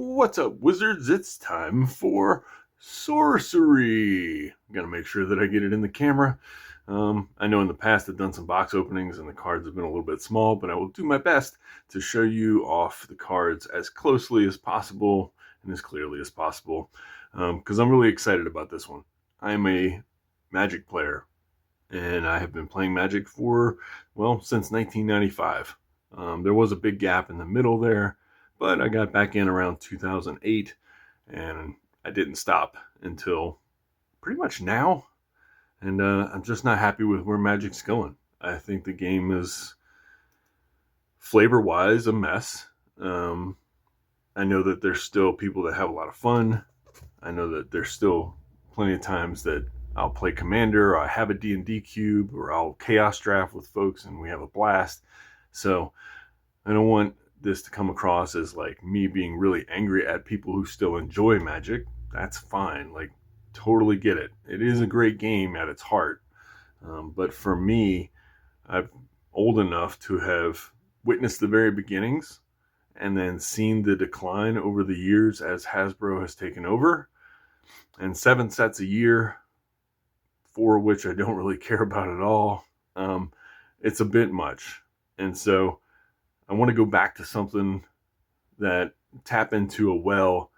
What's up, wizards? It's time for sorcery. I'm gonna make sure that I get it in the camera. I know in the past I've done some box openings and the cards have been a little bit small, but I will do my best to show you off the cards as closely as possible and as clearly as possible, because I'm really excited about this one. I'm a Magic player, and I have been playing Magic for, well, since 1995. There was a big gap in the middle there, but I got back in around 2008, and I didn't stop until pretty much now. And I'm just not happy with where Magic's going. I think the game is, flavor-wise, a mess. I know that there's still people that have a lot of fun. I know that there's still plenty of times that I'll play Commander, or I have a D&D cube, or I'll chaos draft with folks and we have a blast. So I don't want this to come across as like me being really angry at people who still enjoy Magic. That's fine. Like, totally get it. It is a great game at its heart. But for me, I'm old enough to have witnessed the very beginnings and then seen the decline over the years as Hasbro has taken over. And 7 sets a year, 4 of which I don't really care about at all. It's a bit much. And so I want to go back to something that tap into a well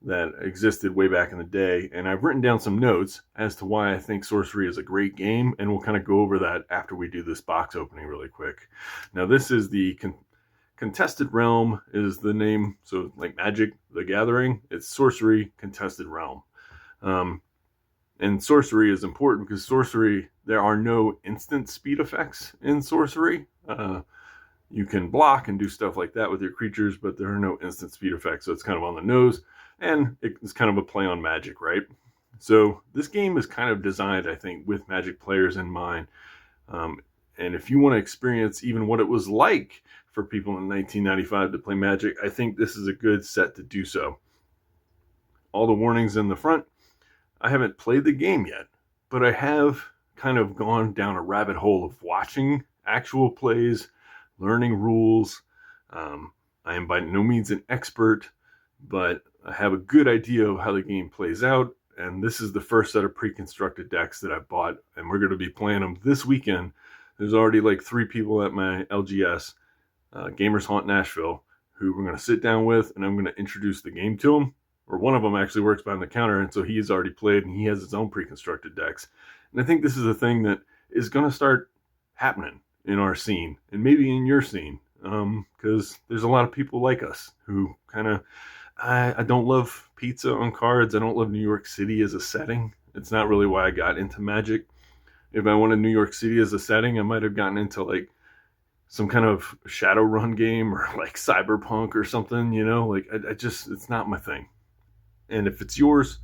that existed way back in the day. And I've written down some notes as to why I think Sorcery is a great game. And we'll kind of go over that after we do this box opening really quick. Now, this is the Contested Realm is the name. So like Magic, the Gathering, it's Sorcery Contested Realm. And Sorcery is important because Sorcery, there are no instant speed effects in Sorcery. You can block and do stuff like that with your creatures, but there are no instant speed effects, so it's kind of on the nose, and it's kind of a play on Magic, right? So this game is kind of designed, I think, with Magic players in mind. And if you want to experience even what it was like for people in 1995 to play Magic, I think this is a good set to do so. All the warnings in the front. I haven't played the game yet, but I have kind of gone down a rabbit hole of watching actual plays, learning rules. I am by no means an expert, but I have a good idea of how the game plays out. And this is the first set of pre-constructed decks that I bought, and we're going to be playing them this weekend. There's already like 3 people at my LGS, Gamers Haunt Nashville, who we're going to sit down with, and I'm going to introduce the game to them. Or one of them actually works behind the counter, and so he's already played, and he has his own pre-constructed decks. And I think this is a thing that is going to start happening in our scene, and maybe in your scene, because there's a lot of people like us who kind of, I don't love pizza on cards. I don't love New York City as a setting. It's not really why I got into Magic. If I wanted New York City as a setting, I might have gotten into like some kind of Shadowrun game or like Cyberpunk or something, you know, like I just, it's not my thing. And if it's yours,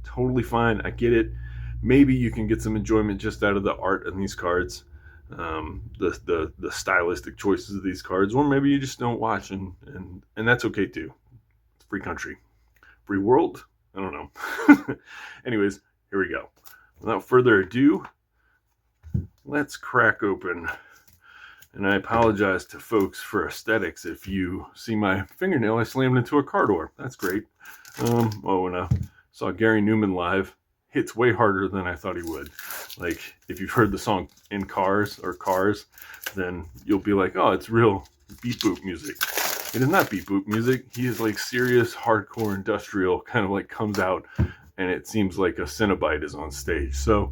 totally fine. I get it. Maybe you can get some enjoyment just out of the art in these cards, the stylistic choices of these cards, or maybe you just don't watch, and that's okay too. It's free country, free world. I don't know. Anyways, here we go. Without further ado, let's crack open. And I apologize to folks for aesthetics. If you see my fingernail, I slammed into a car door. That's great. When I saw Gary Newman live, hits way harder than I thought he would. Like, if you've heard the song In Cars or Cars, then you'll be like, oh, it's real beat boop music. It is not beat boop music. He is like serious, hardcore, industrial, kind of like comes out, and it seems like a Cenobite is on stage. So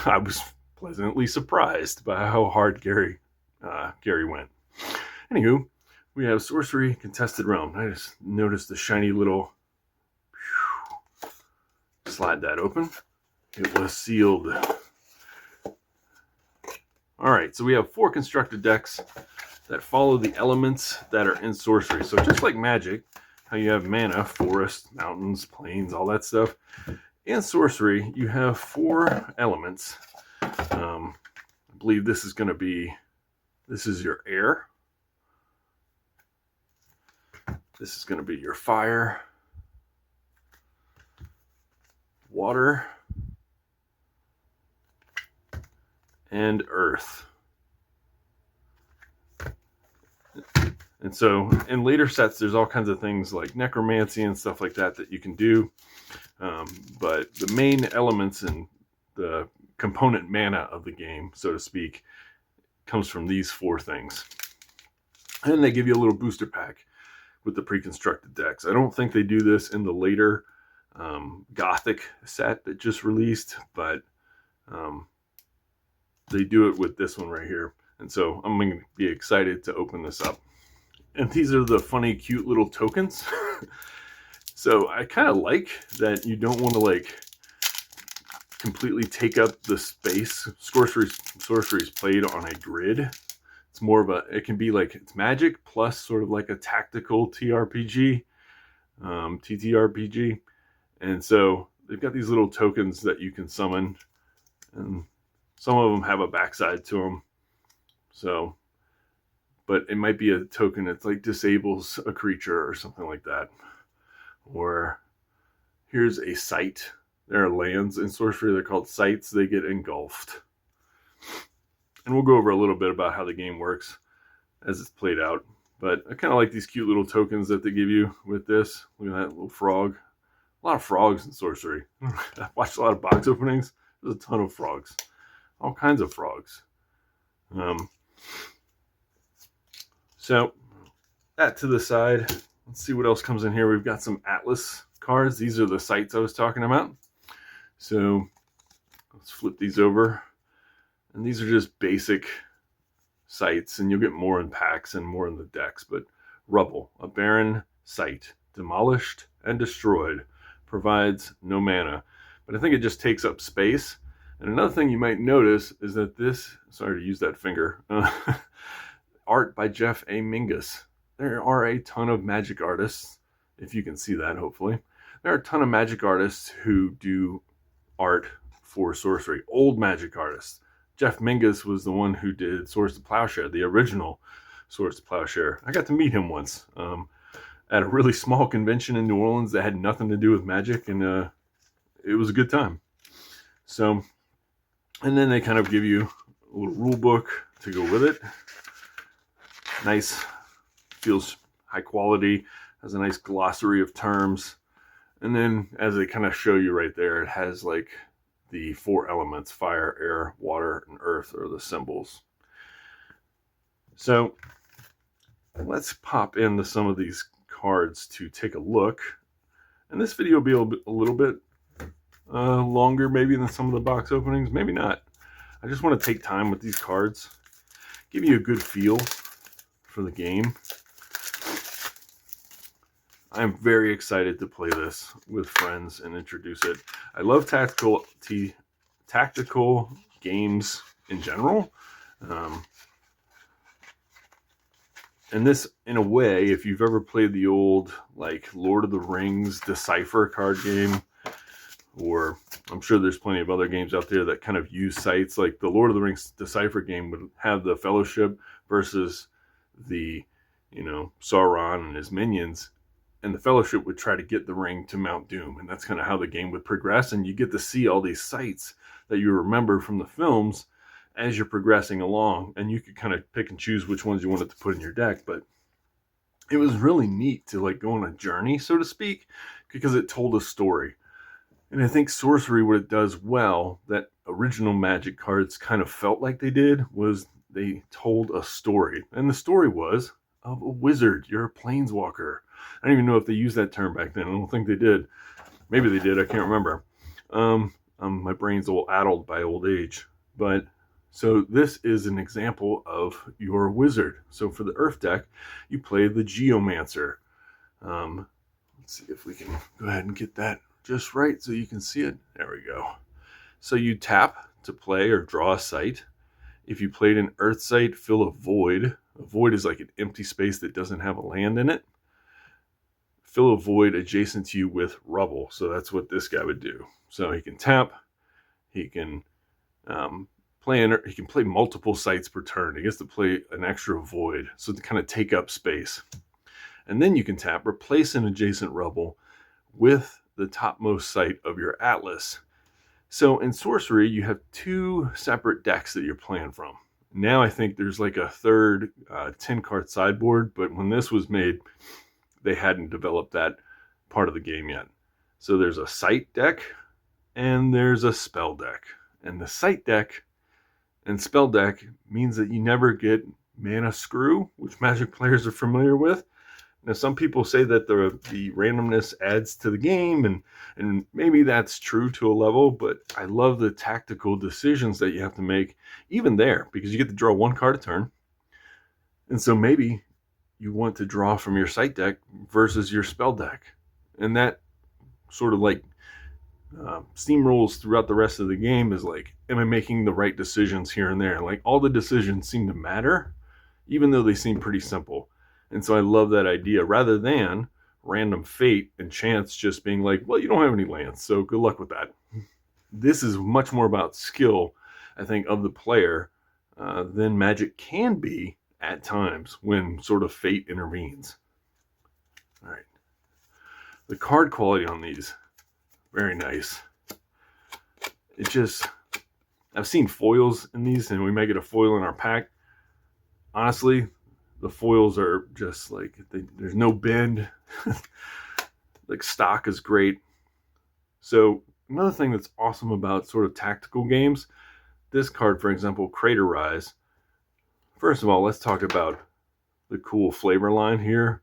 I was pleasantly surprised by how hard Gary went. Anywho, we have Sorcery Contested Realm. I just noticed the shiny little, slide that open. It was sealed. All right, so we have 4 constructed decks that follow the elements that are in Sorcery. So just like Magic, how you have mana, forest, mountains, plains, all that stuff. In Sorcery, you have 4 elements. I believe this is going to be, this is your air. This is going to be your fire, water, and earth. And so in later sets, there's all kinds of things like necromancy and stuff like that you can do. But the main elements and the component mana of the game, so to speak, comes from these 4 things. And they give you a little booster pack with the pre-constructed decks. I don't think they do this in the later Gothic set that just released, but they do it with this one right here. And so I'm going to be excited to open this up. And these are the funny, cute little tokens. So I kind of like that you don't want to like completely take up the space. Sorcery is played on a grid. It's more of it can be like, it's Magic plus sort of like a tactical TRPG, TTRPG. And so they've got these little tokens that you can summon, and some of them have a backside to them. So, but it might be a token that like disables a creature or something like that. Or here's a site. There are lands in Sorcery. They're called sites. They get engulfed. And we'll go over a little bit about how the game works as it's played out. But I kind of like these cute little tokens that they give you with this. Look at that little frog. A lot of frogs in Sorcery. I've watched a lot of box openings. There's a ton of frogs. All kinds of frogs. So that to the side. Let's see what else comes in here. We've got some Atlas cards. These are the sites I was talking about. So let's flip these over. And these are just basic sites, and you'll get more in packs and more in the decks. But Rubble, a barren site, demolished and destroyed, provides no mana. But I think it just takes up space. And another thing you might notice is that this, sorry to use that finger, art by Jeff A. Mingus. There are a ton of Magic artists, if you can see that, hopefully. There are a ton of Magic artists who do art for Sorcery, old Magic artists. Jeff Mingus was the one who did Swords to Plowshare, the original Swords to Plowshare. I got to meet him once at a really small convention in New Orleans that had nothing to do with Magic, and it was a good time. So, and then they kind of give you a little rule book to go with it. Nice, feels high quality, has a nice glossary of terms. And then as they kind of show you right there, it has like the 4 elements, fire, air, water, and earth are the symbols. So let's pop into some of these cards to take a look. And this video will be a little bit longer maybe than some of the box openings, maybe not. I just want to take time with these cards, give you a good feel for the game. I'm very excited to play this with friends and introduce it. I love tactical games in general. And this, in a way, if you've ever played the old like Lord of the Rings Decipher card game, or I'm sure there's plenty of other games out there that kind of use sites, like the Lord of the Rings Decipher game would have the Fellowship versus the, Sauron and his minions. And the Fellowship would try to get the ring to Mount Doom. And that's kind of how the game would progress. And you get to see all these sites that you remember from the films as you're progressing along. And you could kind of pick and choose which ones you wanted to put in your deck. But it was really neat to like go on a journey, so to speak, because it told a story. And I think Sorcery, what it does well, that original Magic cards kind of felt like they did, was they told a story. And the story was of a wizard. You're a planeswalker. I don't even know if they used that term back then. I don't think they did. Maybe they did. I can't remember. My brain's all addled by old age. But so this is an example of your wizard. So for the Earth deck, you play the Geomancer. Let's see if we can go ahead and get that just right so you can see it. There we go. So you tap to play or draw a site. If you played an Earth site, fill a void. A void is like an empty space that doesn't have a land in it. Fill a void adjacent to you with Rubble. So that's what this guy would do. So he can tap. He can he can play multiple sites per turn. He gets to play an extra void, so to kind of take up space. And then you can tap, replace an adjacent Rubble with the topmost site of your Atlas. So in Sorcery, you have 2 separate decks that you're playing from. Now I think there's like a third 10 card sideboard, but when this was made, they hadn't developed that part of the game yet. So there's a sight deck and there's a spell deck. And the sight deck and spell deck means that you never get mana screw, which Magic players are familiar with. Now, some people say that the randomness adds to the game, and maybe that's true to a level, but I love the tactical decisions that you have to make even there, because you get to draw one card a turn. And so maybe you want to draw from your sight deck versus your spell deck. And that sort of like steamrolls throughout the rest of the game is like, am I making the right decisions here and there? Like all the decisions seem to matter, even though they seem pretty simple. And so I love that idea rather than random fate and chance just being like, well, you don't have any lands, so good luck with that. This is much more about skill, I think, of the player than Magic can be at times when sort of fate intervenes. All right. The card quality on these, very nice. It just, I've seen foils in these, and we may get a foil in our pack. Honestly, the foils are just like, there's no bend. Like stock is great. So another thing that's awesome about sort of tactical games, this card, for example, Crater Rise. First of all, let's talk about the cool flavor line here.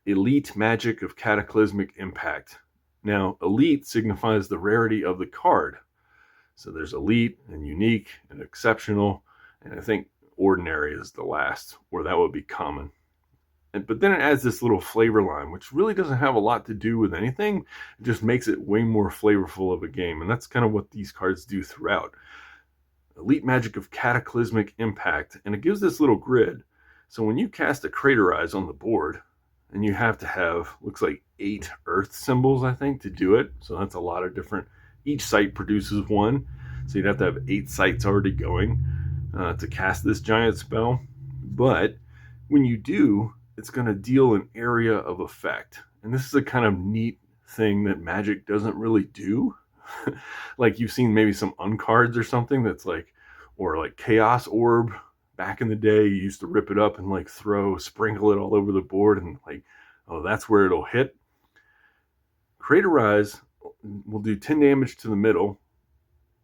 Elite Magic of Cataclysmic Impact. Now, elite signifies the rarity of the card. So there's elite and unique and exceptional, and I think ordinary is the last, or that would be common. But then it adds this little flavor line, which really doesn't have a lot to do with anything. It just makes it way more flavorful of a game, and that's kind of what these cards do throughout. Elite Magic of Cataclysmic Impact, and it gives this little grid. So when you cast a Crater Rise on the board, and you have to have, looks like 8 earth symbols, I think, to do it. So that's a lot of different, each site produces one. So you'd have to have 8 sites already going to cast this giant spell. But when you do, it's going to deal an area of effect. And this is a kind of neat thing that Magic doesn't really do. Like you've seen maybe some uncards or something that's like, or like Chaos Orb. Back in the day, you used to rip it up and like sprinkle it all over the board and like, oh, that's where it'll hit. Crater Rise will do 10 damage to the middle,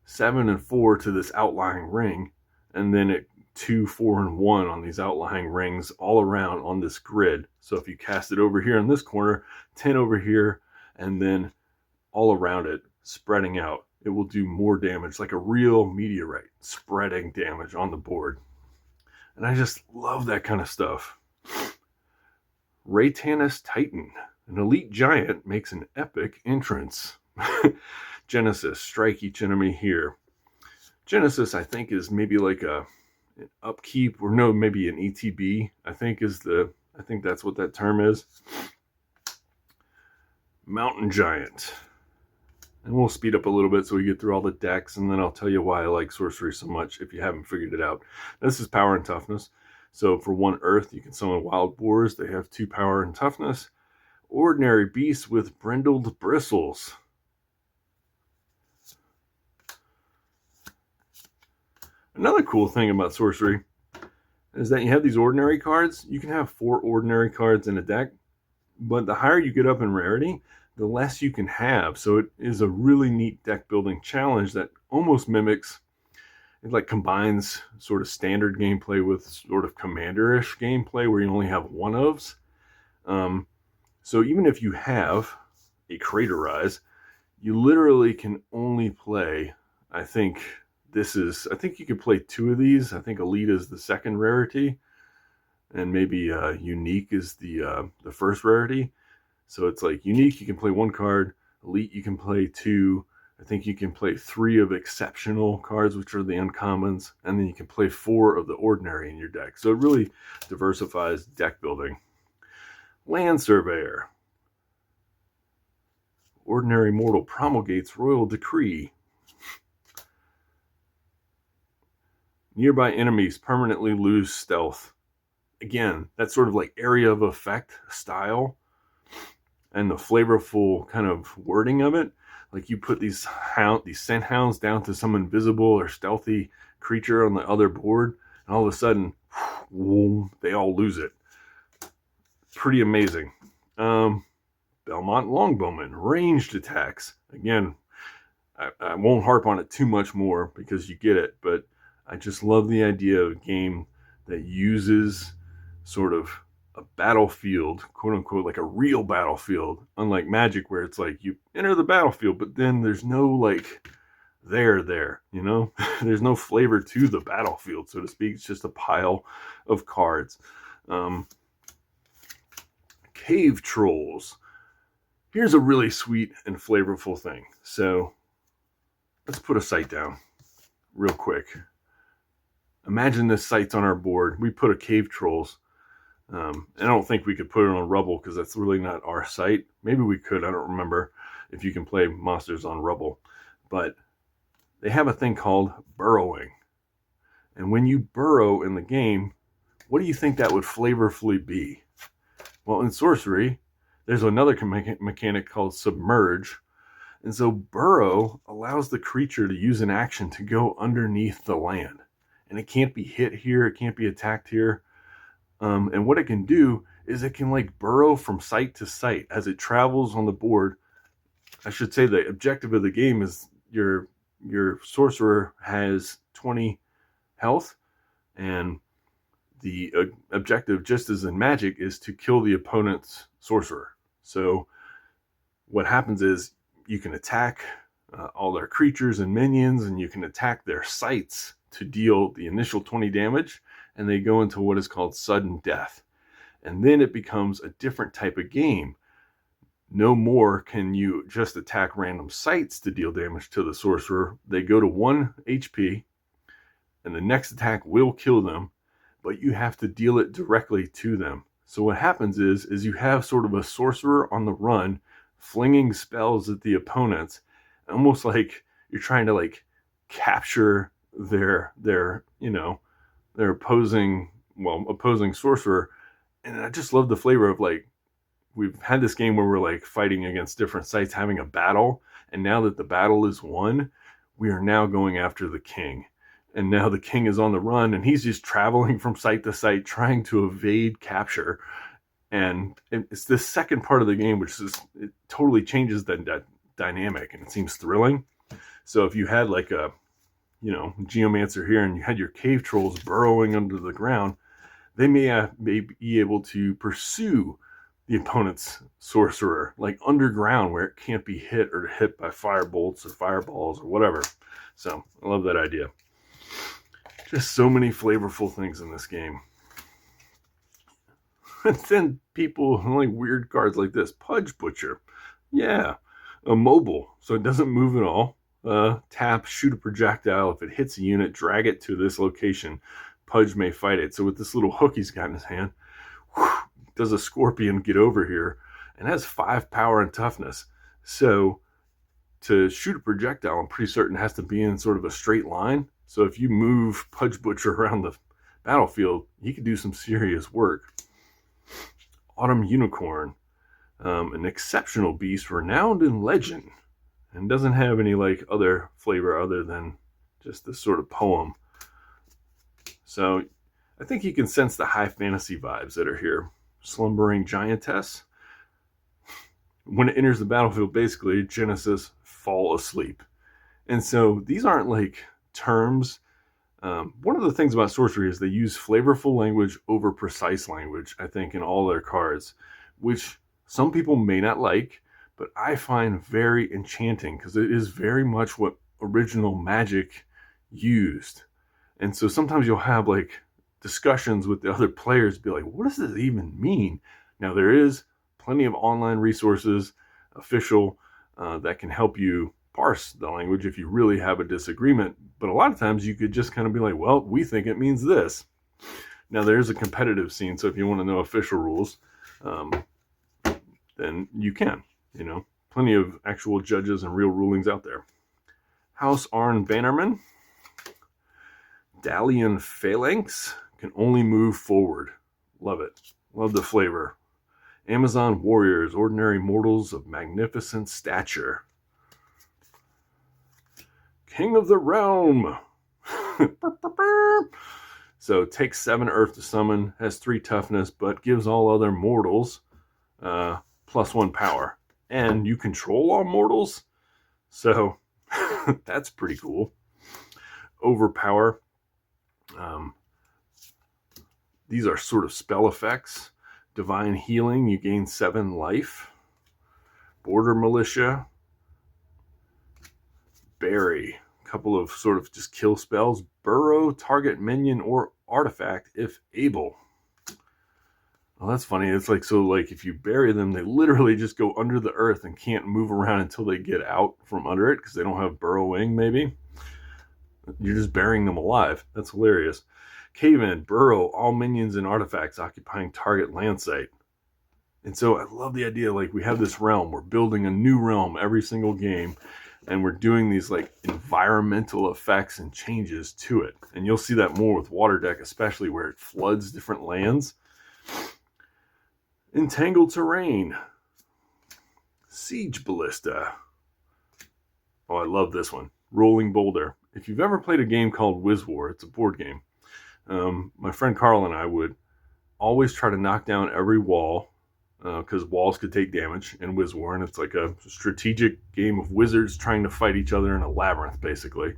7 and 4 to this outlying ring, and then it 2, 4, and 1 on these outlying rings all around on this grid. So if you cast it over here in this corner, 10 over here, and then all around it, spreading out, it will do more damage, like a real meteorite, spreading damage on the board. And I just love that kind of stuff. Raytanis Titan, an elite giant, makes an epic entrance. Genesis, strike each enemy here. Genesis, I think, is maybe like an upkeep, or no, maybe an ETB, I think that's what that term is. Mountain Giant. And we'll speed up a little bit so we get through all the decks, and then I'll tell you why I like sorcery so much if you haven't figured it out. This is power and toughness. So for 1 earth, you can summon wild boars. They have 2 power and toughness. Ordinary beasts with brindled bristles. Another cool thing about sorcery is that you have these ordinary cards. You can have 4 ordinary cards in a deck, but the higher you get up in rarity, the less you can have. So it is a really neat deck building challenge that almost mimics, it like combines sort of standard gameplay with sort of commander-ish gameplay where you only have one ofs. So even if you have a Crater Rise, you literally can only play, I think you could play 2 of these. I think Elite is the second rarity, and maybe Unique is the first rarity. So it's like Unique, you can play 1 card. Elite, you can play 2. I think you can play 3 of exceptional cards, which are the uncommons. And then you can play 4 of the ordinary in your deck. So it really diversifies deck building. Land Surveyor. Ordinary Mortal promulgates Royal Decree. Nearby enemies permanently lose stealth. Again, that's sort of like area of effect style. And the flavorful kind of wording of it, like you put these scent hounds down to some invisible or stealthy creature on the other board, and all of a sudden, whoom, they all lose it. Pretty amazing. Belmont Longbowmen, ranged attacks. Again, I won't harp on it too much more because you get it, but I just love the idea of a game that uses sort of a battlefield, quote unquote, like a real battlefield, unlike Magic, where it's like you enter the battlefield, but then there's no like there, you know? There's no flavor to the battlefield, so to speak. It's just a pile of cards. Cave Trolls. Here's a really sweet and flavorful thing. So let's put a sight down real quick. Imagine this site's on our board. We put a Cave Trolls. I don't think we could put it on Rubble because that's really not our site. Maybe we could. I don't remember if you can play monsters on Rubble. But they have a thing called burrowing. And when you burrow in the game, what do you think that would flavorfully be? Well, in Sorcery, there's another mechanic called submerge. And so burrow allows the creature to use an action to go underneath the land. And it can't be hit here. It can't be attacked here. And what it can do is it can like burrow from site to site as it travels on the board. I should say the objective of the game is your sorcerer has 20 health, and the objective, just as in Magic, is to kill the opponent's sorcerer. So what happens is you can attack all their creatures and minions, and you can attack their sites to deal the initial 20 damage, and they go into what is called sudden death. And then it becomes a different type of game. No more can you just attack random sites to deal damage to the sorcerer. They go to 1 HP, and the next attack will kill them, but you have to deal it directly to them. So what happens is you have sort of a sorcerer on the run, flinging spells at the opponents, almost like you're trying to like capture their opposing sorcerer. And I just love the flavor of like, we've had this game where we're like fighting against different sites, having a battle, and now that the battle is won, we are now going after the king. And now the king is on the run, and he's just traveling from site to site, trying to evade capture. And it's this second part of the game, which is, it totally changes that dynamic, and it seems thrilling. So if you had like a, geomancer here, and you had your cave trolls burrowing under the ground, they may be able to pursue the opponent's sorcerer, like underground where it can't be hit or hit by fire bolts or fireballs or whatever. So I love that idea. Just so many flavorful things in this game. And then people like weird cards like this. Pudge Butcher. Yeah. A mobile, so it doesn't move at all. Tap, shoot a projectile. If it hits a unit, drag it to this location. Pudge may fight it. So with this little hook he's got in his hand, does a scorpion get over here, and has 5 power and toughness. So to shoot a projectile, I'm pretty certain it has to be in sort of a straight line. So if you move Pudge Butcher around the battlefield, he could do some serious work. Autumn Unicorn, an exceptional beast, renowned in legend, and doesn't have any like other flavor other than just this sort of poem. So I think you can sense the high fantasy vibes that are here. Slumbering Giantess. When it enters the battlefield, basically, Genesis, fall asleep. And so these aren't like terms. One of the things about Sorcery is they use flavorful language over precise language, I think, in all their cards, which some people may not like, but I find very enchanting because it is very much what original Magic used. And so sometimes you'll have like discussions with the other players, be like, what does this even mean? Now, there is plenty of online resources, official, that can help you parse the language if you really have a disagreement. But a lot of times you could just kind of be like, well, we think it means this. Now, there's a competitive scene, so if you want to know official rules, then you can. Plenty of actual judges and real rulings out there. House Arn Bannerman. Dalian Phalanx, can only move forward. Love it. Love the flavor. Amazon Warriors, ordinary mortals of magnificent stature. King of the Realm. So takes 7 earth to summon, has 3 toughness, but gives all other mortals +1 power. And you control all mortals, so that's pretty cool. Overpower. These are sort of spell effects. Divine Healing, you gain 7 life. Border Militia. Bury, a couple of sort of just kill spells. Burrow target minion or artifact if able. Well, that's funny. It's like, so like if you bury them, they literally just go under the earth and can't move around until they get out from under it because they don't have burrowing, maybe. You're just burying them alive. That's hilarious. Cave in, burrow, all minions and artifacts occupying target land site. And so I love the idea, like we have this realm. We're building a new realm every single game. And we're doing these like environmental effects and changes to it. And you'll see that more with Water Deck, especially where it floods different lands. Entangled Terrain. Siege Ballista. Oh, I love this one. Rolling Boulder. If you've ever played a game called Wiz War, it's a board game. My friend Carl and I would always try to knock down every wall because walls could take damage in Wiz War, and it's like a strategic game of wizards trying to fight each other in a labyrinth, basically.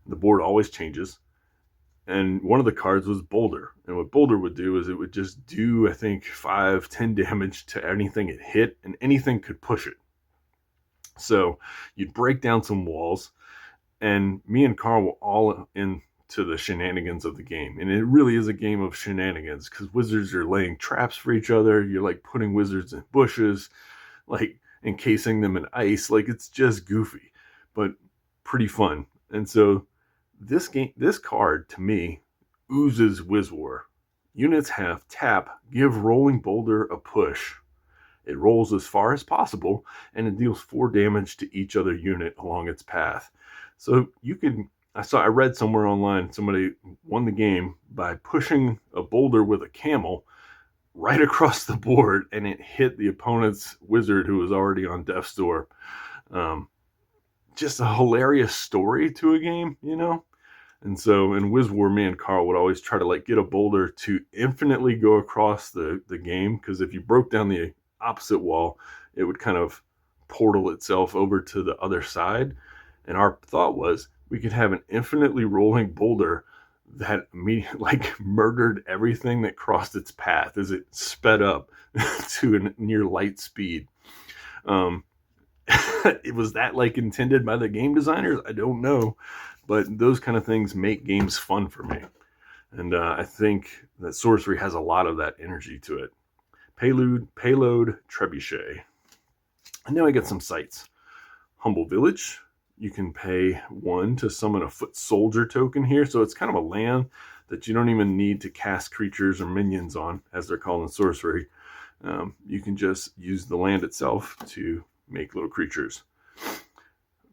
The board always changes. And one of the cards was Boulder. And what Boulder would do is it would just do, I think, 5-10 damage to anything it hit, and anything could push it. So you'd break down some walls, and me and Carl were all into the shenanigans of the game. And it really is a game of shenanigans because wizards are laying traps for each other. You're like putting wizards in bushes, like encasing them in ice. Like it's just goofy, but pretty fun. And so this card to me oozes Wiz War. Units have tap, give Rolling Boulder a push. It rolls as far as possible, and it deals 4 damage to each other unit along its path. So you can, I read somewhere online, somebody won the game by pushing a boulder with a camel right across the board, and it hit the opponent's wizard who was already on death's door. Just a hilarious story to a game, you know? And so in Wiz War, me and Carl would always try to like get a boulder to infinitely go across the game, because if you broke down the opposite wall, it would kind of portal itself over to the other side. And our thought was we could have an infinitely rolling boulder that like murdered everything that crossed its path as it sped up to a near light speed. It was that like intended by the game designers? I don't know, but those kind of things make games fun for me. And I think that Sorcery has a lot of that energy to it. Payload Trebuchet. And now I get some sites. Humble Village. You can pay 1 to summon a foot soldier token here. So it's kind of a land that you don't even need to cast creatures or minions on, as they're called in Sorcery. You can just use the land itself to make little creatures.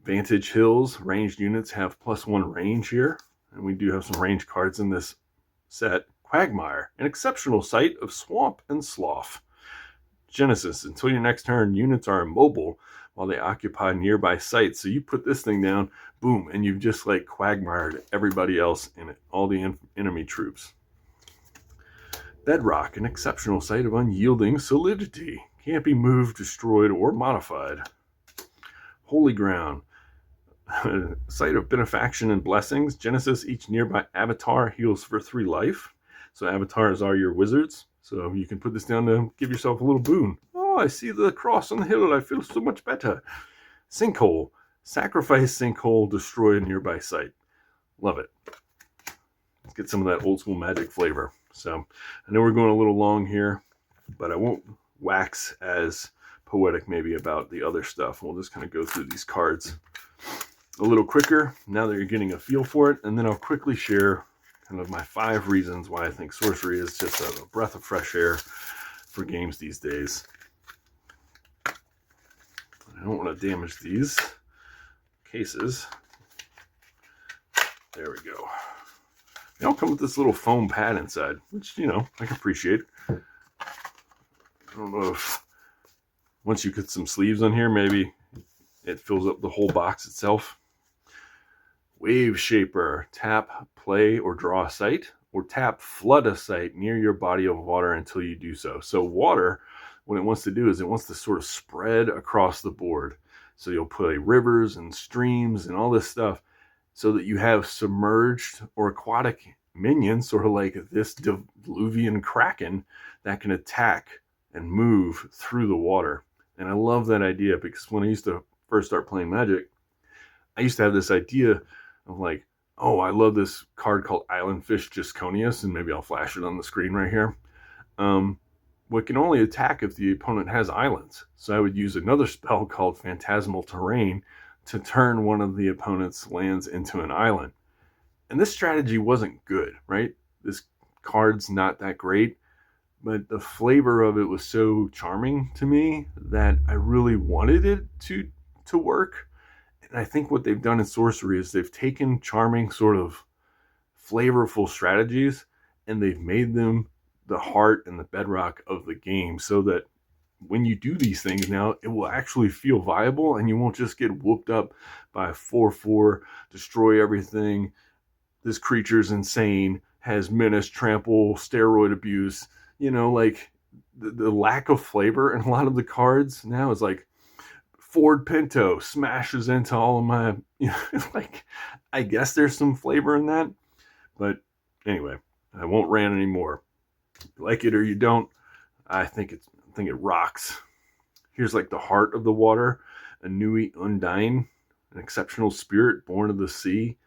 Vantage Hills. Ranged units have +1 range here. And we do have some range cards in this set. Quagmire. An exceptional site of swamp and slough. Genesis. Until your next turn, units are immobile while they occupy nearby sites. So you put this thing down, boom, and you've just like quagmired everybody else in it, all the enemy troops. Bedrock, an exceptional site of unyielding solidity. Can't be moved, destroyed, or modified. Holy Ground, site of benefaction and blessings. Genesis, each nearby avatar heals for 3 life. So avatars are your wizards. So you can put this down to give yourself a little boon. Oh, I see the cross on the hill. I feel so much better. Sinkhole. Sacrifice Sinkhole. Destroy a nearby site. Love it. Let's get some of that old school Magic flavor. So I know we're going a little long here, but I won't wax as poetic maybe about the other stuff. We'll just kind of go through these cards a little quicker now that you're getting a feel for it. And then I'll quickly share kind of my 5 reasons why I think Sorcery is just a breath of fresh air for games these days. I don't want to damage these cases. There we go. They all come with this little foam pad inside, which, you know, I can appreciate. I don't know if once you get some sleeves on here, maybe it fills up the whole box itself. Wave Shaper. Tap, play, or draw a site, or tap flood a site near your body of water until you do so. So water, what it wants to do is it wants to sort of spread across the board. So you'll play rivers and streams and all this stuff so that you have submerged or aquatic minions, sort of like this diluvian kraken that can attack and move through the water. And I love that idea because when I used to first start playing Magic, I used to have this idea of like, oh, I love this card called Island Fish Gisconius, and maybe I'll flash it on the screen right here. What can only attack if the opponent has islands. So I would use another spell called Phantasmal Terrain to turn one of the opponent's lands into an island. And this strategy wasn't good, right? This card's not that great, but the flavor of it was so charming to me that I really wanted it to work. And I think what they've done in Sorcery is they've taken charming, sort of flavorful strategies and they've made them the heart and the bedrock of the game, so that when you do these things now, it will actually feel viable and you won't just get whooped up by a 4/4, destroy everything, this creature's insane, has menace, trample, steroid abuse. You know, like the lack of flavor in a lot of the cards now is like Ford Pinto smashes into all of my, you know, like, I guess there's some flavor in that. But anyway, I won't rant anymore. You like it or you don't, I think it rocks. Here's like the heart of the water, a Nui Undyne, an exceptional spirit born of the sea.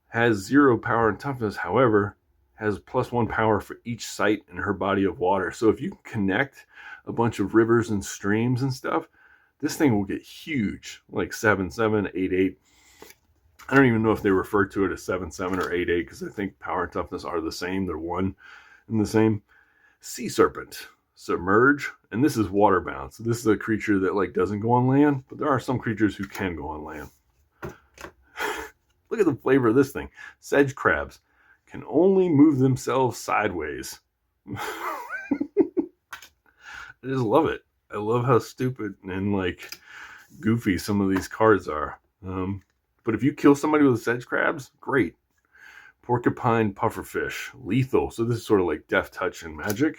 Has 0 power and toughness, however, has +1 power for each site in her body of water. So if you connect a bunch of rivers and streams and stuff, this thing will get huge, like 7/7, 8/8. I don't even know if they refer to it as 7/7 or 8/8 because I think power and toughness are the same. They're one and the same. Sea Serpent, submerge, and this is water bound. So this is a creature that like doesn't go on land, but there are some creatures who can go on land. Look at the flavor of this thing. Sedge crabs can only move themselves sideways. I just love it. I love how stupid and like goofy some of these cards are. But if you kill somebody with sedge crabs, great. Porcupine pufferfish, lethal. So this is sort of like Death Touch in Magic.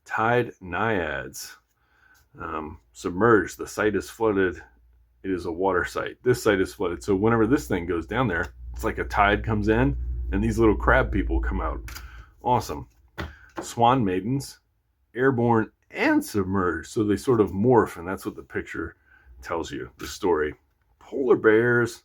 Tide naiads, submerged. The site is flooded. It is a water site. This site is flooded. So whenever this thing goes down there, it's like a tide comes in and these little crab people come out. Awesome. Swan maidens, airborne and submerged. So they sort of morph, and that's what the picture tells you, the story. Polar bears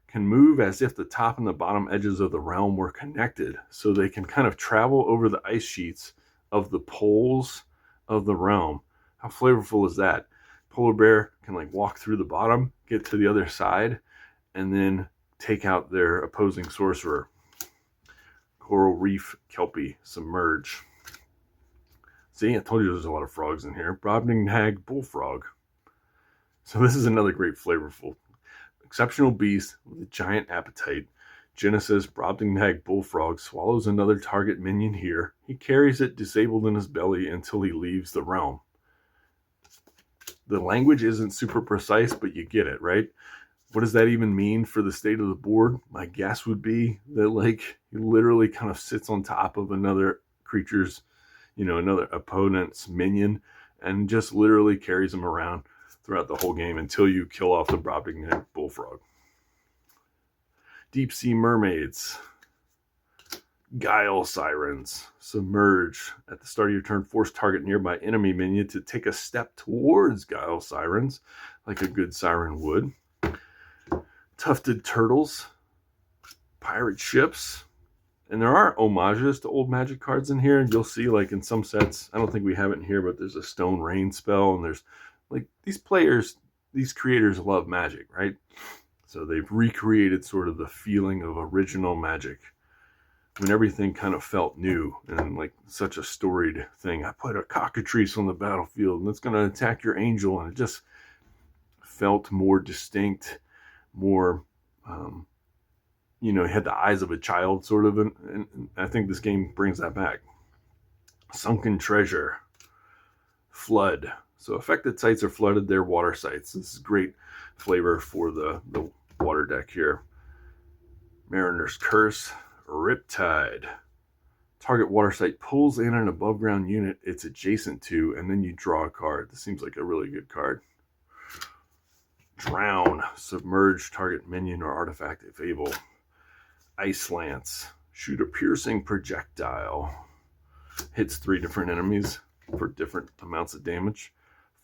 can move as if the top and the bottom edges of the realm were connected. So they can kind of travel over the ice sheets of the poles of the realm. How flavorful is that? Polar bear can like walk through the bottom, get to the other side, and then take out their opposing sorcerer. Coral reef kelpie, submerge. See, I told you there's a lot of frogs in here. Brobdingnag bullfrog. So this is another great flavorful. Exceptional beast with a giant appetite. Genesis Brobdingnag bullfrog swallows another target minion here. He carries it disabled in his belly until he leaves the realm. The language isn't super precise, but you get it, right? What does that even mean for the state of the board? My guess would be that like he literally kind of sits on top of another creature's, another opponent's minion and just literally carries him around throughout the whole game until you kill off the Brobdingnag bullfrog. Deep sea mermaids. Guile sirens. Submerge. At the start of your turn, force target nearby enemy minion to take a step towards Guile sirens, like a good siren would. Tufted turtles. Pirate ships. And there are homages to old Magic cards in here. You'll see, like in some sets, I don't think we have it in here, but there's a Stone Rain spell, and there's like these creators love Magic, right? So they've recreated sort of the feeling of original Magic when everything kind of felt new and like such a storied thing. I put a cockatrice on the battlefield and it's going to attack your angel, and it just felt more distinct, more, it had the eyes of a child sort of, and I think this game brings that back. Sunken treasure, flood. So affected sites are flooded, they're water sites. This is great flavor for the water deck here. Mariner's Curse, Riptide. Target water site pulls in an above ground unit it's adjacent to, and then you draw a card. This seems like a really good card. Drown. Submerge target minion or artifact if able. Ice Lance. Shoot a piercing projectile. Hits 3 different enemies for different amounts of damage.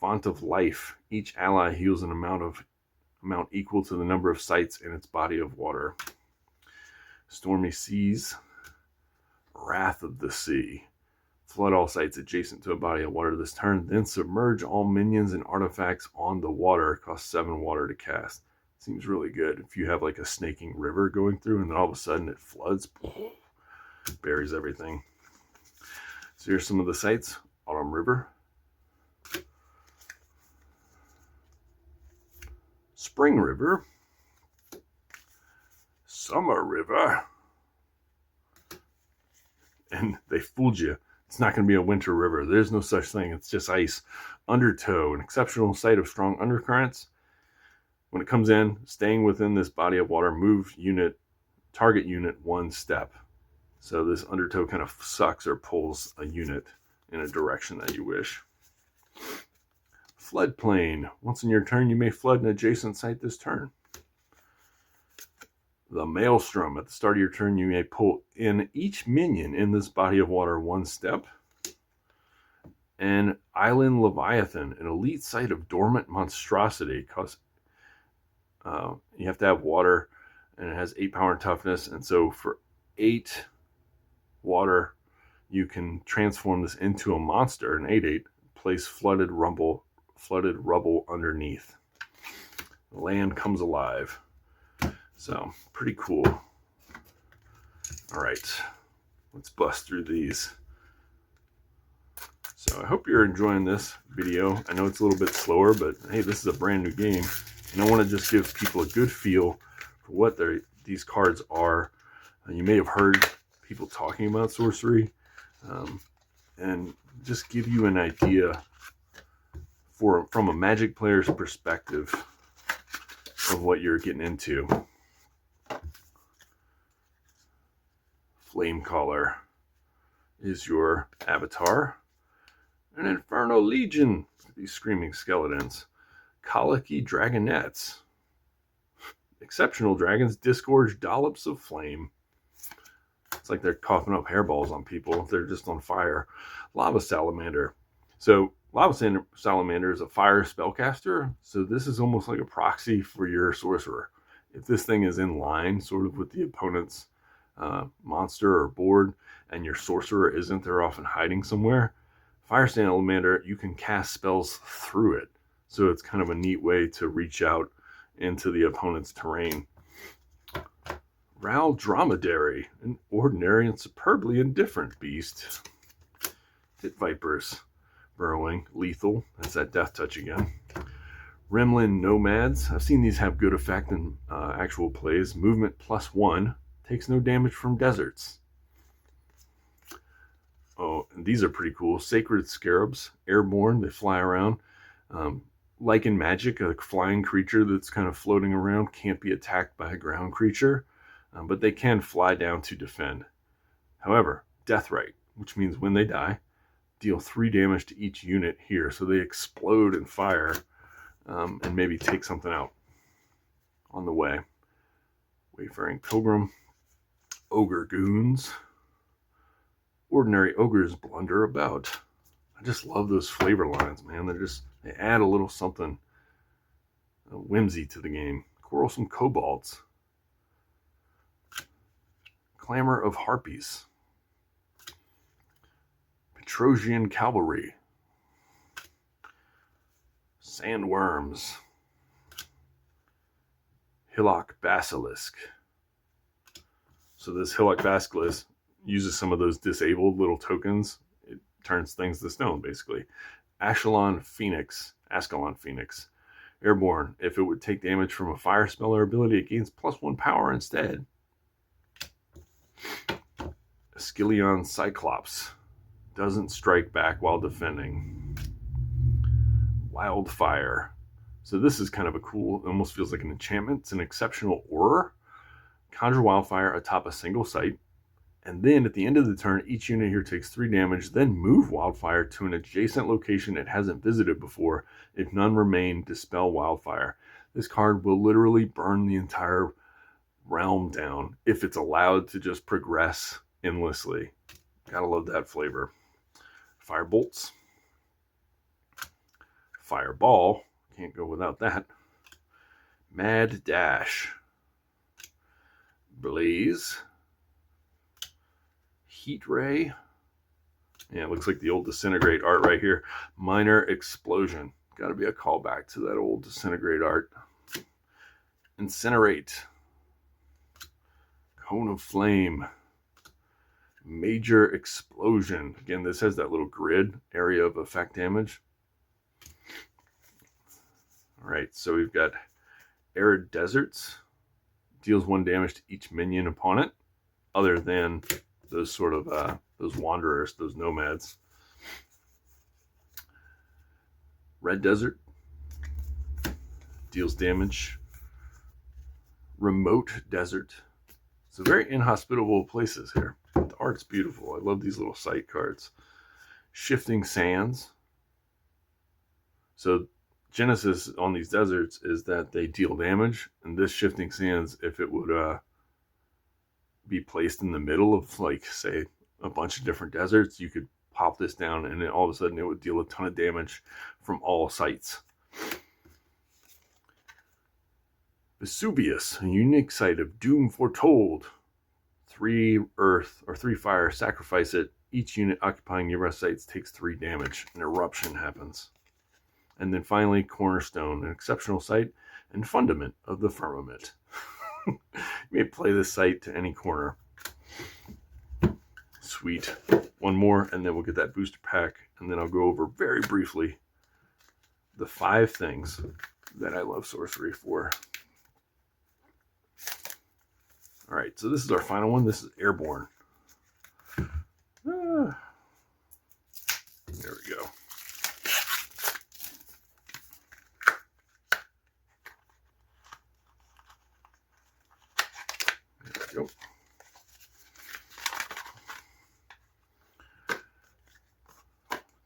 Font of Life. Each ally heals an amount equal to the number of sites in its body of water. Stormy Seas. Wrath of the Sea. Flood all sites adjacent to a body of water this turn, then submerge all minions and artifacts on the water. Costs 7 water to cast. Seems really good. If you have like a snaking river going through and then all of a sudden it floods, buries everything. So here's some of the sites. Autumn River. Spring River. Summer River. And they fooled you. It's not going to be a winter river. There's no such thing. It's just ice. Undertow, an exceptional site of strong undercurrents. When it comes in, staying within this body of water, move target unit 1 step. So this undertow kind of sucks or pulls a unit in a direction that you wish. Floodplain. Once in your turn, you may flood an adjacent site this turn. The Maelstrom. At the start of your turn, you may pull in each minion in this body of water 1 step. And Island Leviathan, an elite site of dormant monstrosity. You have to have water, and it has 8 power and toughness. And so for 8 water, you can transform this into a monster, an 8/8. Place flooded rubble underneath. The land comes alive. So, pretty cool. All right, let's bust through these. So I hope you're enjoying this video. I know it's a little bit slower, but hey, this is a brand new game. And I want to just give people a good feel for what these cards are. You may have heard people talking about sorcery, and just give you an idea from a Magic player's perspective of what you're getting into. Flamecaller is your avatar. An Inferno Legion, these screaming skeletons. Colicky Dragonettes. Exceptional dragons disgorge dollops of flame. It's like they're coughing up hairballs on people. They're just on fire. Lava Salamander. So Lava Salamander is a fire spellcaster. So this is almost like a proxy for your sorcerer. If this thing is in line sort of with the opponent's monster or board, and your sorcerer isn't, they're often hiding somewhere. Fire Salamander, you can cast spells through it. So it's kind of a neat way to reach out into the opponent's terrain. Ral Dromedary, an ordinary and superbly indifferent beast. Pit Vipers, burrowing, lethal. That's that death touch again. Remlin Nomads. I've seen these have good effect in actual plays. Movement +1. Takes no damage from deserts. Oh, and these are pretty cool. Sacred Scarabs. Airborne. They fly around. Like in Magic, a flying creature that's kind of floating around can't be attacked by a ground creature, but they can fly down to defend. However, Deathrite, which means when they die, deal 3 damage to each unit here. So they explode and fire, and maybe take something out on the way. Wayfaring Pilgrim. Ogre Goons. Ordinary ogres blunder about. I just love those flavor lines, man. They add a little something, a whimsy to the game. Quarrelsome Kobolds. Clamor of Harpies. Petrosian Cavalry. Sandworms. Hillock Basilisk. So this Hillock Basilisk uses some of those disabled little tokens. It turns things to stone, basically. Ascalon Phoenix. Airborne. If it would take damage from a fire spell or ability, it gains +1 power instead. Askelion Cyclops. Doesn't strike back while defending. Wildfire. So this is kind of a cool, it almost feels like an enchantment. It's an exceptional aura. Conjure wildfire atop a single site. And then at the end of the turn, each unit here takes 3 damage, then move Wildfire to an adjacent location it hasn't visited before. If none remain, dispel Wildfire. This card will literally burn the entire realm down if it's allowed to just progress endlessly. Gotta love that flavor. Firebolts. Fireball. Can't go without that. Mad Dash. Blaze. Heat Ray. Yeah, it looks like the old Disintegrate art right here. Minor Explosion. Got to be a callback to that old Disintegrate art. Incinerate. Cone of Flame. Major Explosion. Again, this has that little grid area of effect damage. All right, so we've got Arid Deserts. Deals 1 damage to each minion upon it, other than those sort of those wanderers, those nomads. Red Desert. Deals damage. Remote Desert. So very inhospitable places here. The art's beautiful. I love these little sight cards. Shifting Sands. So Genesis on these deserts is that they deal damage, and this Shifting Sands, if it would be placed in the middle of, like, say, a bunch of different deserts, you could pop this down and then all of a sudden it would deal a ton of damage from all sites. Vesuvius, a unique site of doom foretold. 3 earth or 3 fire, sacrifice it. Each unit occupying nearby sites takes 3 damage. An eruption happens. And then finally, Cornerstone, an exceptional site and fundament of the firmament. You may play this site to any corner. Sweet. One more, and then we'll get that booster pack, and then I'll go over very briefly the 5 things that I love sorcery for. All right, so this is our final one. This is Airborne. There we go. There we go.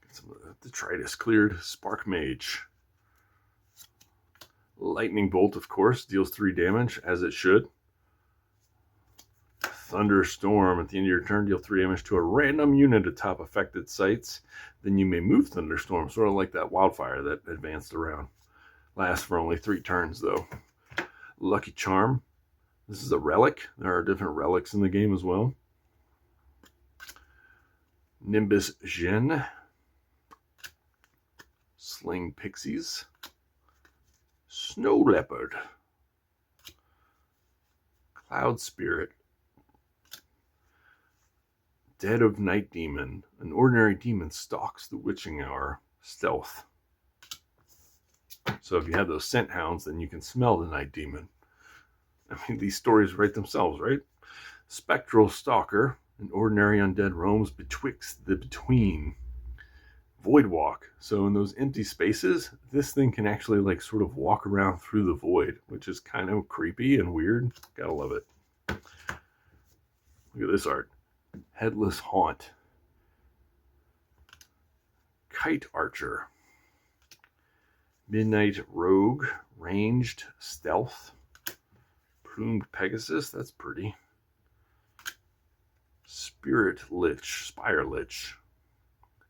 Get some of the detritus cleared. Spark Mage. Lightning Bolt, of course, deals 3 damage, as it should. Thunderstorm. At the end of your turn, deal 3 damage to a random unit atop affected sites. Then you may move Thunderstorm, sort of like that wildfire that advanced around. Lasts for only 3 turns, though. Lucky Charm. This is a relic. There are different relics in the game as well. Nimbus Gen. Sling Pixies. Snow Leopard. Cloud Spirit. Dead of Night Demon. An ordinary demon stalks the witching hour. Stealth. So if you have those scent hounds, then you can smell the night demon. I mean, these stories write themselves, right? Spectral Stalker. An ordinary undead roams betwixt the between. Void Walk. So in those empty spaces, this thing can actually, like, sort of walk around through the void, which is kind of creepy and weird. Gotta love it. Look at this art. Headless Haunt. Kite Archer. Midnight Rogue. Ranged Stealth. Plumed Pegasus. That's pretty. Spirit Lich. Spire Lich.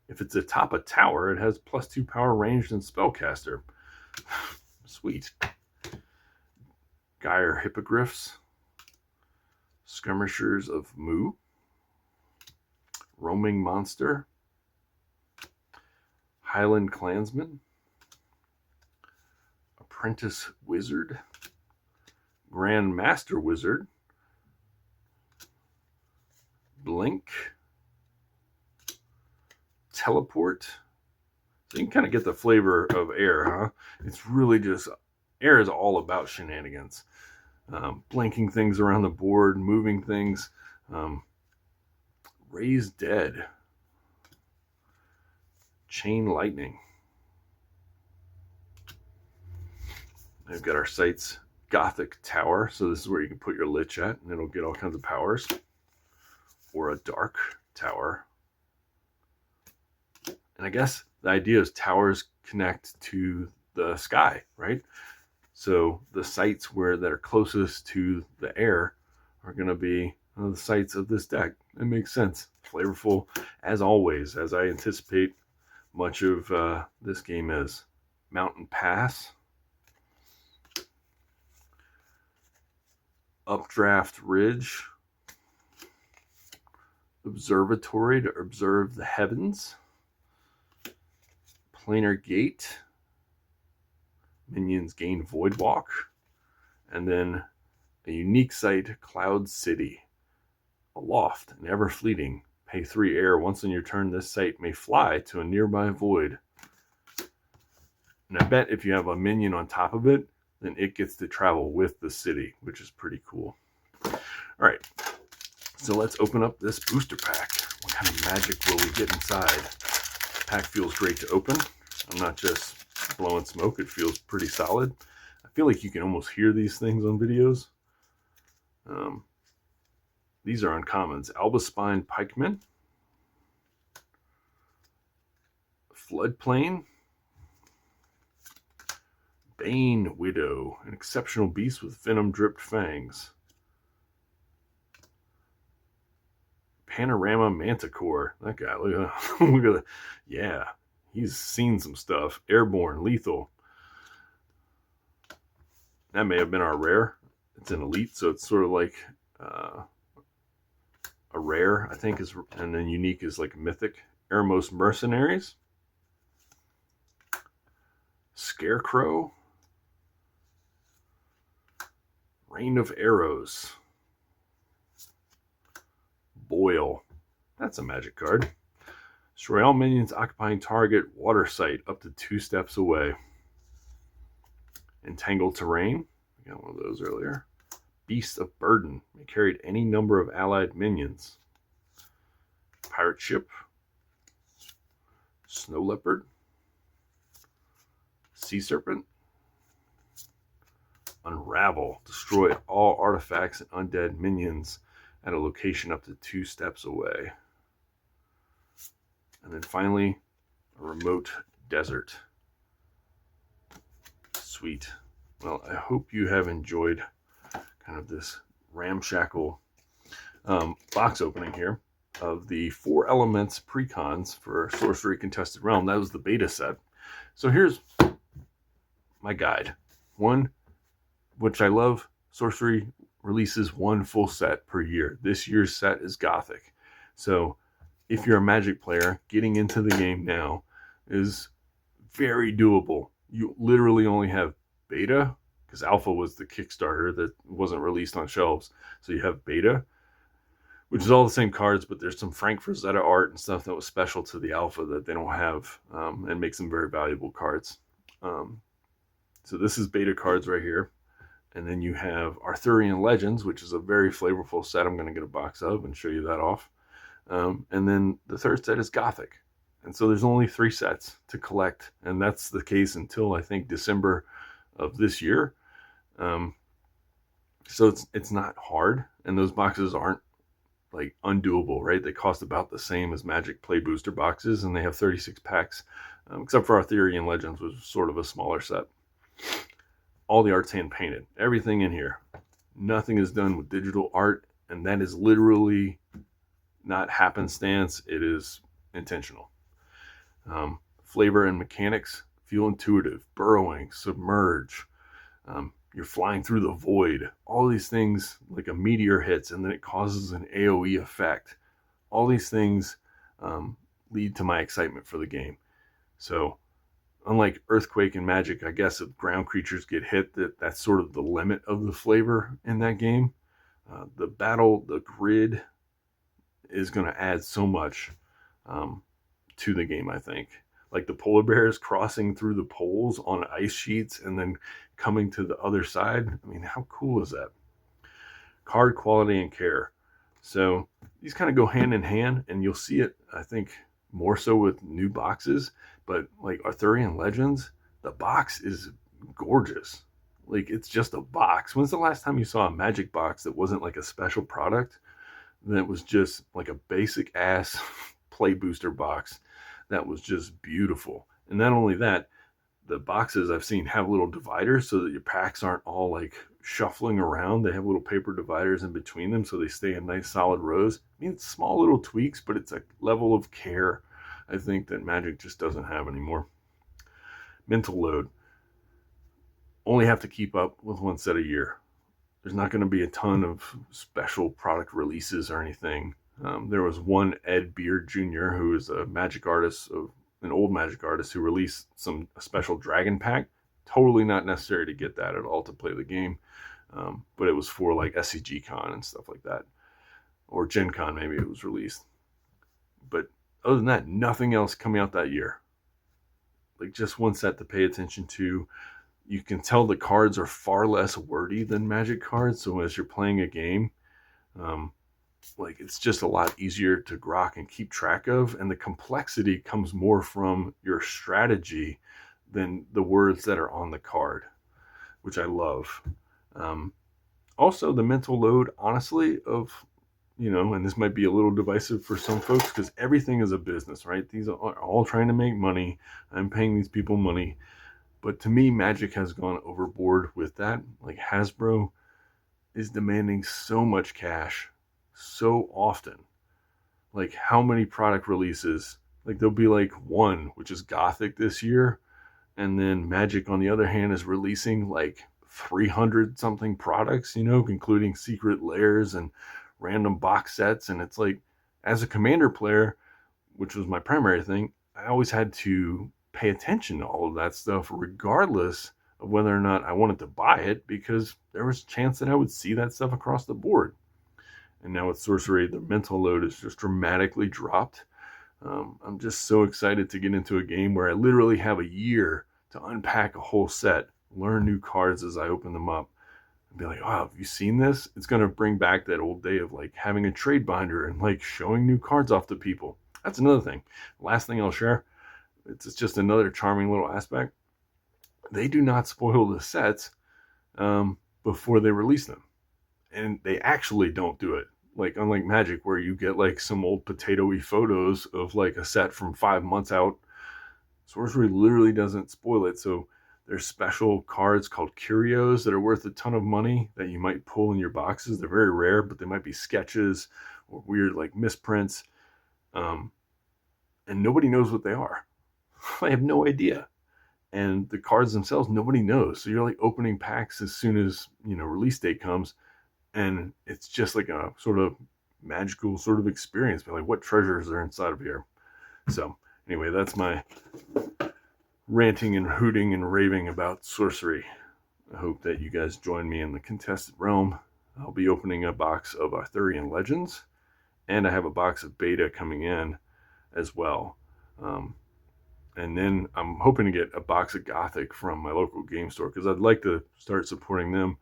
If it's atop a tower, it has +2 power, ranged, and spellcaster. Sweet. Gyre Hippogriffs. Skirmishers of Mu. Roaming Monster. Highland Clansman. Apprentice Wizard. Grand Master Wizard. Blink. Teleport. So you can kind of get the flavor of Air, huh? It's really just, Air is all about shenanigans. Blinking things around the board, moving things. Raise Dead. Chain Lightning. We've got our sites. Gothic Tower. So this is where you can put your Lich at, and it'll get all kinds of powers. or a dark tower. And I guess the idea is towers connect to the sky, right? So the sites that are closest to the air are going to be the sites of this deck. It makes sense. Flavorful, as always, as I anticipate much of this game is. Mountain Pass, Updraft Ridge, Observatory to observe the heavens, Planar Gate, minions gain Void Walk, and then a unique site, Cloud City. Aloft and ever fleeting, pay 3 air. Once on your turn, this site may fly to a nearby void. And I bet if you have a minion on top of it, then it gets to travel with the city, which is pretty cool. All right, so let's open up this booster pack. What kind of magic will we get inside? Pack feels great to open. I'm not just blowing smoke. It feels pretty solid. I feel like you can almost hear these things on videos. These are uncommons. Albaspine Pikeman, Floodplain, Bane Widow, an exceptional beast with venom-dripped fangs. Panorama Manticore. That guy, look at that. Yeah, he's seen some stuff. Airborne, lethal. That may have been our rare. It's an elite, so it's sort of like a rare, I think, is, and then unique is like mythic. Eremos Mercenaries, Scarecrow, Rain of Arrows, Boil. That's a magic card. Destroy all minions occupying target water site up to 2 steps away. Entangled Terrain. We got one of those earlier. Beast of Burden. May carry any number of allied minions. Pirate Ship. Snow Leopard. Sea Serpent. Unravel. Destroy all artifacts and undead minions at a location up to 2 steps away. And then finally, a Remote Desert. Sweet. Well, I hope you have enjoyed kind of this ramshackle box opening here of the 4 Elements Precons for Sorcery Contested Realm. That was the beta set. So here's my guide. One, which I love, Sorcery releases 1 full set per year. This year's set is Gothic. So if you're a Magic player, getting into the game now is very doable. You literally only have beta, because alpha was the Kickstarter that wasn't released on shelves. So you have beta, which is all the same cards, but there's some Frank Frazetta art and stuff that was special to the alpha that they don't have, and makes them very valuable cards. So this is beta cards right here. And then you have Arthurian Legends, which is a very flavorful set. I'm going to get a box of and show you that off. And then the third set is Gothic. And so there's only 3 sets to collect. And that's the case until, I think, December of this year. So it's not hard. And those boxes aren't like undoable, right? They cost about the same as Magic Play Booster boxes. And they have 36 packs, except for Arthurian Legends, which was sort of a smaller set. All the art's hand painted. Everything in here. Nothing is done with digital art. And that is literally not happenstance. It is intentional. Flavor and mechanics feel intuitive. Burrowing, submerge. You're flying through the void. All these things, like a meteor hits and then it causes an AoE effect. All these things lead to my excitement for the game. So unlike Earthquake and Magic, I guess if ground creatures get hit, that's sort of the limit of the flavor in that game. The battle, the grid is going to add so much to the game, I think. Like the polar bears crossing through the poles on ice sheets and then coming to the other side. I mean, how cool is that? Card quality and care. So these kind of go hand in hand, and you'll see it, I think, more so with new boxes. But like Arthurian Legends, the box is gorgeous. Like, it's just a box. When's the last time you saw a Magic box that wasn't like a special product that was just like a basic ass play booster box that was just beautiful. And not only that, the boxes I've seen have little dividers so that your packs aren't all like shuffling around. They have little paper dividers in between them so they stay in nice solid rows. I mean, it's small little tweaks, but it's a level of care I think that Magic just doesn't have anymore. Mental load. Only have to keep up with one set a year. There's not going to be a ton of special product releases or anything. There was one Ed Beard Jr., who is a Magic artist, an old Magic artist, who released a special Dragon Pack. Totally not necessary to get that at all to play the game, but it was for like SCG Con and stuff like that, or Gen Con maybe it was released. But other than that, nothing else coming out that year. Like just one set to pay attention to. You can tell the cards are far less wordy than Magic cards, so as you're playing a game, like it's just a lot easier to grok and keep track of, and the complexity comes more from your strategy than the words that are on the card, which I love. Also, the mental load, honestly, of, and this might be a little divisive for some folks because everything is a business, right? These are all trying to make money. I'm paying these people money. But to me, Magic has gone overboard with that. Like Hasbro is demanding so much cash so often. Like how many product releases? Like there'll be like one, which is Gothic this year. And then Magic, on the other hand, is releasing like 300 something products, including secret layers and random box sets. And it's like, as a Commander player, which was my primary thing, I always had to pay attention to all of that stuff, regardless of whether or not I wanted to buy it, because there was a chance that I would see that stuff across the board. And now with Sorcery, the mental load is just dramatically dropped. I'm just so excited to get into a game where I literally have a year to unpack a whole set, learn new cards as I open them up, and be like, wow, have you seen this? It's going to bring back that old day of like having a trade binder and like showing new cards off to people. That's another thing. Last thing I'll share. It's just another charming little aspect. They do not spoil the sets before they release them. And they actually don't do it. Like, unlike Magic, where you get like some old potato-y photos of like a set from 5 months out, Sorcery literally doesn't spoil it. So there's special cards called curios that are worth a ton of money that you might pull in your boxes. They're very rare, but they might be sketches or weird like misprints. And nobody knows what they are. I have no idea. And the cards themselves, nobody knows. So you're like opening packs as soon as, release date comes. And it's just like a sort of magical sort of experience. But like, what treasures are inside of here? So anyway, that's my ranting and hooting and raving about Sorcery. I hope that you guys join me in the contested realm. I'll be opening a box of Arthurian Legends, and I have a box of Beta coming in as well. And then I'm hoping to get a box of Gothic from my local game store, because I'd like to start supporting them,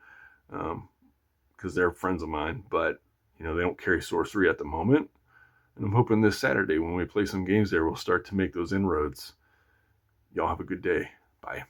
because they're friends of mine, but they don't carry Sorcery at the moment. And I'm hoping this Saturday when we play some games there, we'll start to make those inroads. Y'all have a good day. Bye.